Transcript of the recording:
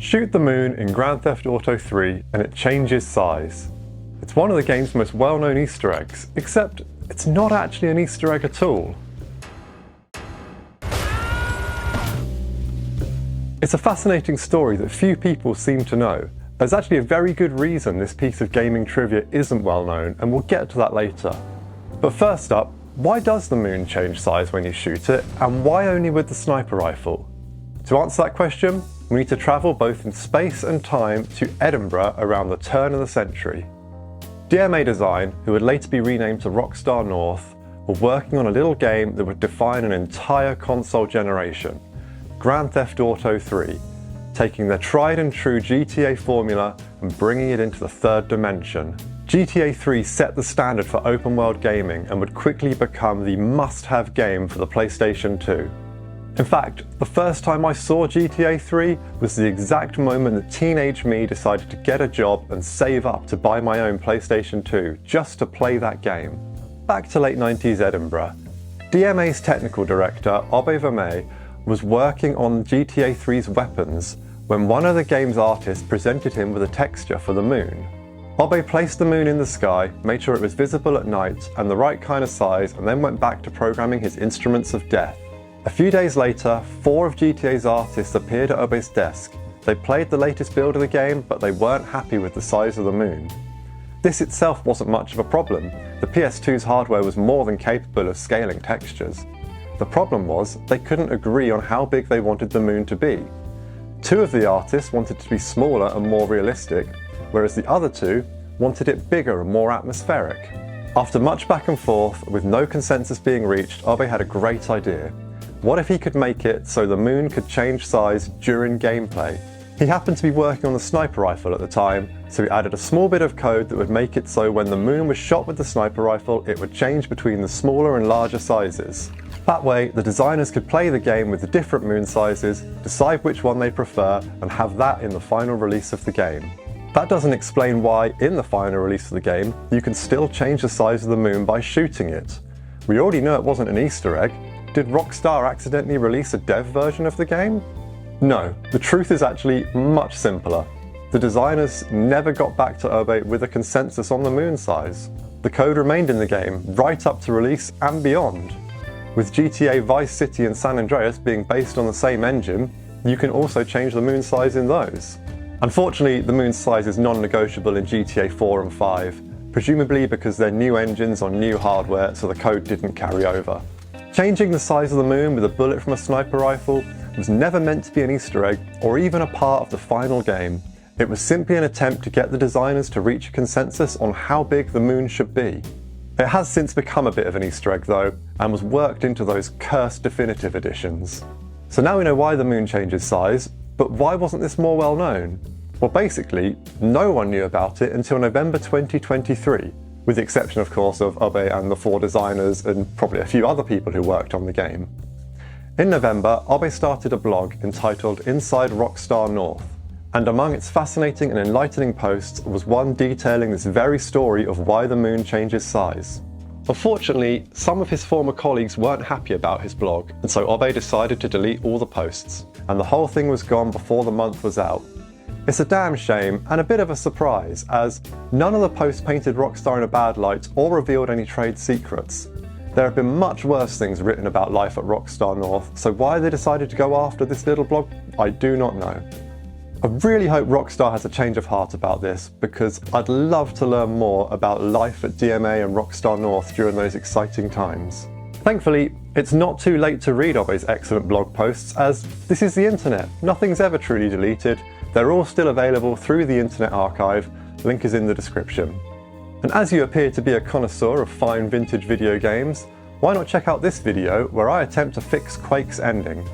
Shoot the moon in Grand Theft Auto 3 and it changes size. It's one of the game's most well-known Easter eggs, except it's not actually an Easter egg at all. It's a fascinating story that few people seem to know. There's actually a very good reason this piece of gaming trivia isn't well known, and we'll get to that later. But first up, why does the moon change size when you shoot it, and why only with the sniper rifle? To answer that question, we need to travel both in space and time to Edinburgh around the turn of the century. DMA Design, who would later be renamed to Rockstar North, were working on a little game that would define an entire console generation, Grand Theft Auto 3, taking their tried and true GTA formula and bringing it into the third dimension. GTA 3 set the standard for open world gaming and would quickly become the must-have game for the PlayStation 2. In fact, the first time I saw GTA 3 was the exact moment that teenage me decided to get a job and save up to buy my own PlayStation 2 just to play that game. Back to late 90s Edinburgh. DMA's technical director, Obe Vermey, was working on GTA 3's weapons when one of the game's artists presented him with a texture for the moon. Obe placed the moon in the sky, made sure it was visible at night and the right kind of size, and then went back to programming his instruments of death. A few days later, 4 of GTA's artists appeared at Obe's desk. They played the latest build of the game, but they weren't happy with the size of the moon. This itself wasn't much of a problem. The PS2's hardware was more than capable of scaling textures. The problem was, they couldn't agree on how big they wanted the moon to be. 2 of the artists wanted it to be smaller and more realistic, whereas the other 2 wanted it bigger and more atmospheric. After much back and forth, with no consensus being reached, Obe had a great idea. What if he could make it so the moon could change size during gameplay? He happened to be working on the sniper rifle at the time, so he added a small bit of code that would make it so when the moon was shot with the sniper rifle, it would change between the smaller and larger sizes. That way, the designers could play the game with the different moon sizes, decide which one they prefer, and have that in the final release of the game. That doesn't explain why, in the final release of the game, you can still change the size of the moon by shooting it. We already know it wasn't an Easter egg. Did Rockstar accidentally release a dev version of the game? No, the truth is actually much simpler. The designers never got back to Obe with a consensus on the moon size. The code remained in the game right up to release and beyond. With GTA Vice City and San Andreas being based on the same engine, you can also change the moon size in those. Unfortunately, the moon size is non-negotiable in GTA 4 and 5, presumably because they're new engines on new hardware, so the code didn't carry over. Changing the size of the moon with a bullet from a sniper rifle was never meant to be an Easter egg or even a part of the final game. It was simply an attempt to get the designers to reach a consensus on how big the moon should be. It has since become a bit of an Easter egg though, and was worked into those cursed definitive editions. So now we know why the moon changes size, but why wasn't this more well known? Well, basically, no one knew about it until November 2023. With the exception, of course, of Obe and the 4 designers and probably a few other people who worked on the game. In November, Obe started a blog entitled Inside Rockstar North, and among its fascinating and enlightening posts was one detailing this very story of why the moon changes size. Unfortunately, some of his former colleagues weren't happy about his blog, and so Obe decided to delete all the posts, and the whole thing was gone before the month was out. It's a damn shame and a bit of a surprise, as none of the posts painted Rockstar in a bad light or revealed any trade secrets. There have been much worse things written about life at Rockstar North, so why they decided to go after this little blog, I do not know. I really hope Rockstar has a change of heart about this, because I'd love to learn more about life at DMA and Rockstar North during those exciting times. Thankfully, it's not too late to read Obe's excellent blog posts, as this is the internet. Nothing's ever truly deleted. They're all still available through the Internet Archive. Link is in the description. And as you appear to be a connoisseur of fine vintage video games, why not check out this video where I attempt to fix Quake's ending.